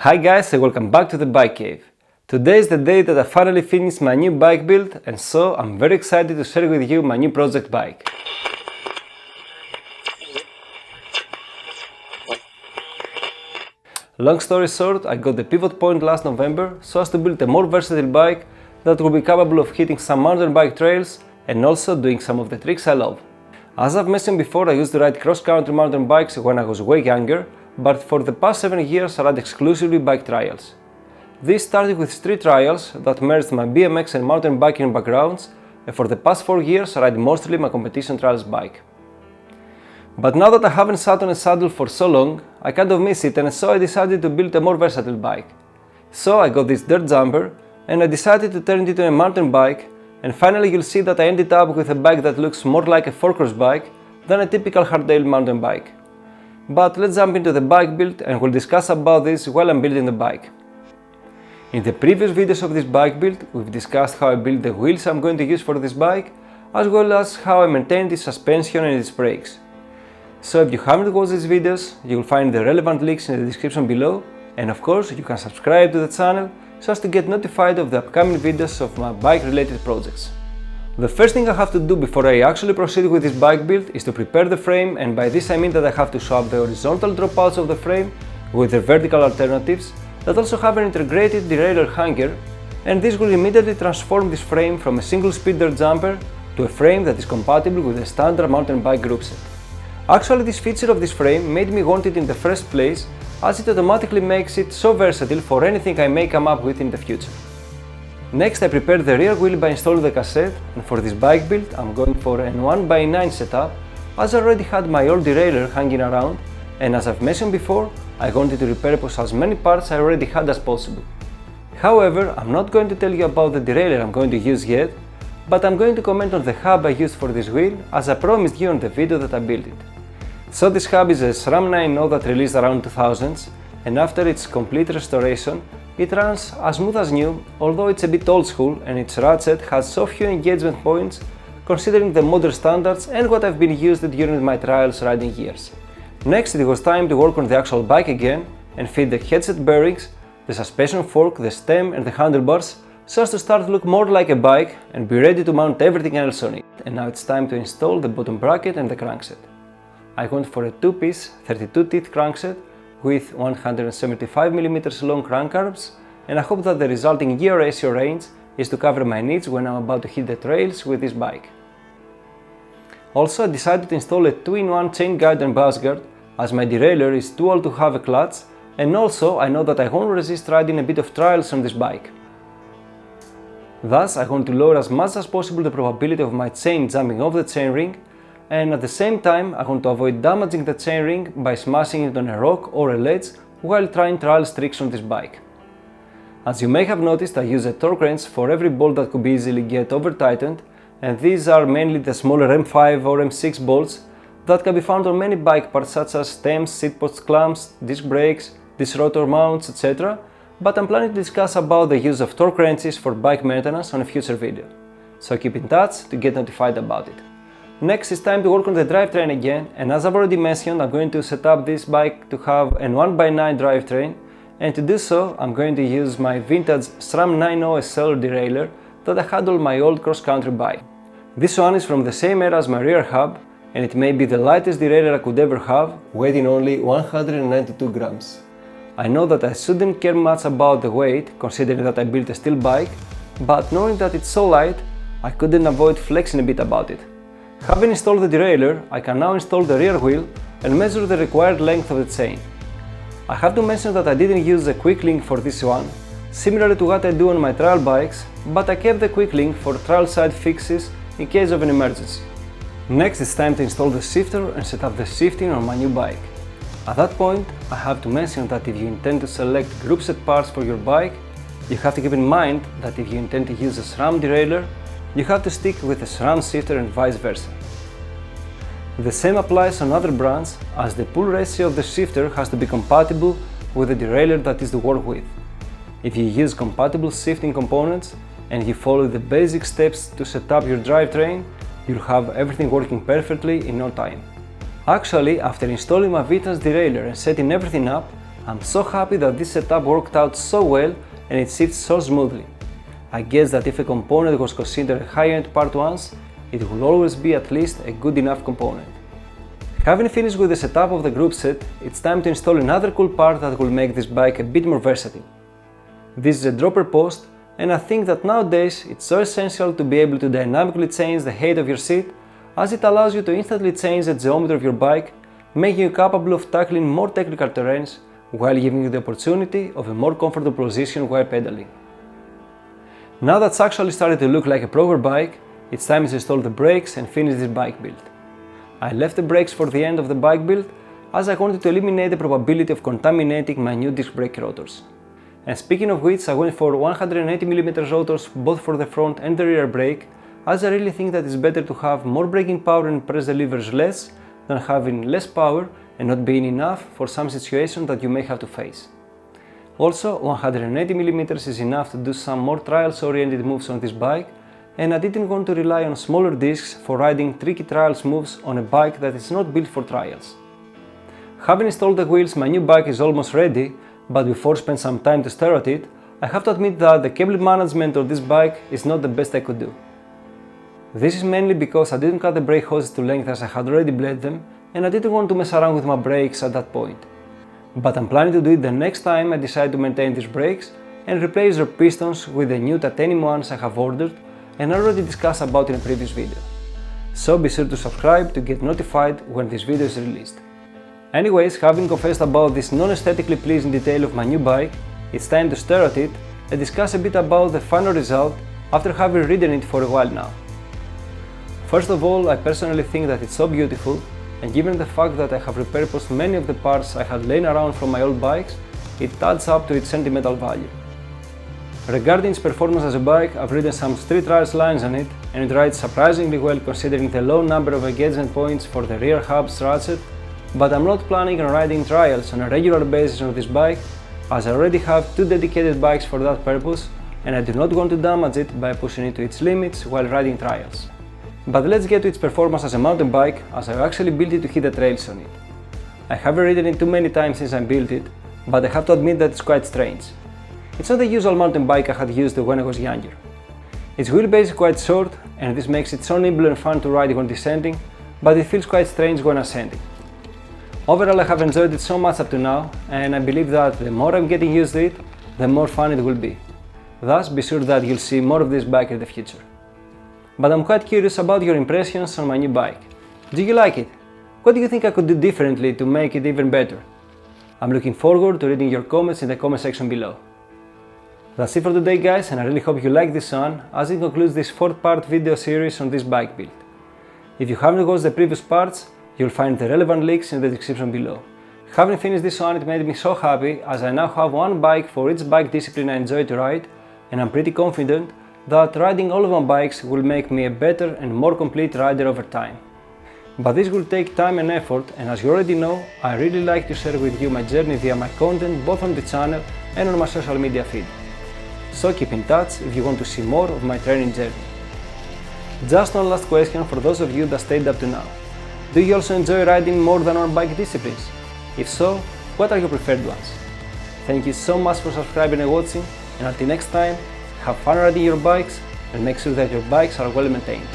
Hi guys and welcome back to the Bike Cave. Today is the day that I finally finished my new bike build, and so I'm very excited to share with you my new project bike. Long story short, I got the pivot point last November so as to build a more versatile bike that will be capable of hitting some mountain bike trails and also doing some of the tricks I love. As I've mentioned before, I used to ride cross-country mountain bikes when I was way younger, but for the past 7 years I ride exclusively bike trials. This started with street trials that merged my BMX and mountain biking backgrounds, and for the past 4 years I ride mostly my competition trials bike. But now that I haven't sat on a saddle for so long, I kind of miss it, and so I decided to build a more versatile bike. So I got this dirt jumper and I decided to turn it into a mountain bike, and finally you'll see that I ended up with a bike that looks more like a fourcross bike than a typical hardtail mountain bike. But let's jump into the bike build and we'll discuss about this while I'm building the bike. In the previous videos of this bike build, we've discussed how I built the wheels I'm going to use for this bike, as well as how I maintained its suspension and its brakes. So if you haven't watched these videos, you will find the relevant links in the description below, and of course you can subscribe to the channel so as to get notified of the upcoming videos of my bike related projects. The first thing I have to do before I actually proceed with this bike build is to prepare the frame, and by this I mean that I have to swap the horizontal dropouts of the frame with the vertical alternatives that also have an integrated derailleur hanger, and this will immediately transform this frame from a single speed dirt jumper to a frame that is compatible with a standard mountain bike group set. Actually, this feature of this frame made me want it in the first place, as it automatically makes it so versatile for anything I may come up with in the future. Next, I prepared the rear wheel by installing the cassette, and for this bike build I'm going for a 1x9 setup, as I already had my old derailleur hanging around, and as I've mentioned before, I wanted to repurpose as many parts I already had as possible. However, I'm not going to tell you about the derailleur I'm going to use yet, but I'm going to comment on the hub I used for this wheel, as I promised you on the video that I built it. So this hub is a SRAM 9.0 that released around 2000s, and after its complete restoration, it runs as smooth as new, although it's a bit old school and its ratchet has so few engagement points considering the modern standards and what I've been used during my trials riding years. Next, it was time to work on the actual bike again and fit the headset bearings, the suspension fork, the stem and the handlebars so as to start to look more like a bike and be ready to mount everything else on it. And now it's time to install the bottom bracket and the crankset. I went for a 2-piece 32 teeth crankset with 175mm long crank arms, and I hope that the resulting gear ratio range is to cover my needs when I'm about to hit the trails with this bike. Also, I decided to install a 2-in-1 chain guide and bus guard, as my derailleur is too old to have a clutch, and also I know that I won't resist riding a bit of trials on this bike. Thus, I want to lower as much as possible the probability of my chain jumping off the chainring, and at the same time I want to avoid damaging the chainring by smashing it on a rock or a ledge while trying trials tricks on this bike. As you may have noticed, I use a torque wrench for every bolt that could be easily get over tightened, and these are mainly the smaller M5 or M6 bolts that can be found on many bike parts such as stems, seat post clamps, disc brakes, disc rotor mounts, etc. But I'm planning to discuss about the use of torque wrenches for bike maintenance on a future video, so keep in touch to get notified about it. Next, it's time to work on the drivetrain again, and as I've already mentioned, I'm going to set up this bike to have a 1x9 drivetrain, and to do so I'm going to use my vintage SRAM 9.0 SL derailleur that I had on my old cross-country bike. This one is from the same era as my rear hub, and it may be the lightest derailleur I could ever have, weighing only 192 grams. I know that I shouldn't care much about the weight, considering that I built a steel bike, but knowing that it's so light, I couldn't avoid flexing a bit about it. Having installed the derailleur, I can now install the rear wheel and measure the required length of the chain. I have to mention that I didn't use the quick link for this one, similarly to what I do on my trial bikes, but I kept the quick link for trial side fixes in case of an emergency. Next, it's time to install the shifter and set up the shifting on my new bike. At that point, I have to mention that if you intend to select group set parts for your bike, you have to keep in mind that if you intend to use a SRAM derailleur, you have to stick with a SRAM shifter and vice versa. The same applies on other brands, as the pull ratio of the shifter has to be compatible with the derailleur that is to work with. If you use compatible shifting components and you follow the basic steps to set up your drivetrain, you'll have everything working perfectly in no time. Actually, after installing my vintage derailleur and setting everything up, I'm so happy that this setup worked out so well and it shifts so smoothly. I guess that if a component was considered a high-end part once, it will always be at least a good enough component. Having finished with the setup of the group set, it's time to install another cool part that will make this bike a bit more versatile. This is a dropper post, and I think that nowadays it's so essential to be able to dynamically change the height of your seat, as it allows you to instantly change the geometry of your bike, making you capable of tackling more technical terrains while giving you the opportunity of a more comfortable position while pedaling. Now that's actually started to look like a proper bike, it's time to install the brakes and finish this bike build. I left the brakes for the end of the bike build as I wanted to eliminate the probability of contaminating my new disc brake rotors. And speaking of which, I went for 180mm rotors both for the front and the rear brake, as I really think that it's better to have more braking power and press the levers less than having less power and not being enough for some situation that you may have to face. Also, 180mm is enough to do some more trials oriented moves on this bike, and I didn't want to rely on smaller discs for riding tricky trials moves on a bike that is not built for trials. Having installed the wheels, my new bike is almost ready, but before I spend some time to stare at it, I have to admit that the cable management of this bike is not the best I could do. This is mainly because I didn't cut the brake hoses to length as I had already bled them, and I didn't want to mess around with my brakes at that point. But I'm planning to do it the next time I decide to maintain these brakes and replace their pistons with the new titanium ones I have ordered and already discussed about in a previous video. So be sure to subscribe to get notified when this video is released. Anyways, having confessed about this non-aesthetically pleasing detail of my new bike, it's time to stare at it and discuss a bit about the final result after having ridden it for a while now. First of all, I personally think that it's so beautiful, and given the fact that I have repurposed many of the parts I had laying around from my old bikes, it adds up to its sentimental value. Regarding its performance as a bike, I've ridden some street trials lines on it, and it rides surprisingly well considering the low number of engagement points for the rear hub's ratchet, but I'm not planning on riding trials on a regular basis on this bike, as I already have two dedicated bikes for that purpose, and I do not want to damage it by pushing it to its limits while riding trials. But let's get to its performance as a mountain bike, as I actually built it to hit the trails on it. I haven't ridden it too many times since I built it, but I have to admit that it's quite strange. It's not the usual mountain bike I had used when I was younger. Its wheelbase is quite short, and this makes it so nimble and fun to ride when descending, but it feels quite strange when ascending. Overall, I have enjoyed it so much up to now, and I believe that the more I'm getting used to it, the more fun it will be. Thus, be sure that you'll see more of this bike in the future. But I'm quite curious about your impressions on my new bike. Do you like it? What do you think I could do differently to make it even better? I'm looking forward to reading your comments in the comment section below. That's it for today, guys, and I really hope you like this one, as it concludes this 4-part video series on this bike build. If you haven't watched the previous parts, you'll find the relevant links in the description below. Having finished this one, it made me so happy, as I now have one bike for each bike discipline I enjoy to ride, and I'm pretty confident that riding all of my bikes will make me a better and more complete rider over time. But this will take time and effort, and as you already know, I really like to share with you my journey via my content both on the channel and on my social media feed. So keep in touch if you want to see more of my training journey. Just one last question for those of you that stayed up to now. Do you also enjoy riding more than one bike disciplines? If so, what are your preferred ones? Thank you so much for subscribing and watching, and until next time, have fun riding your bikes and make sure that your bikes are well maintained.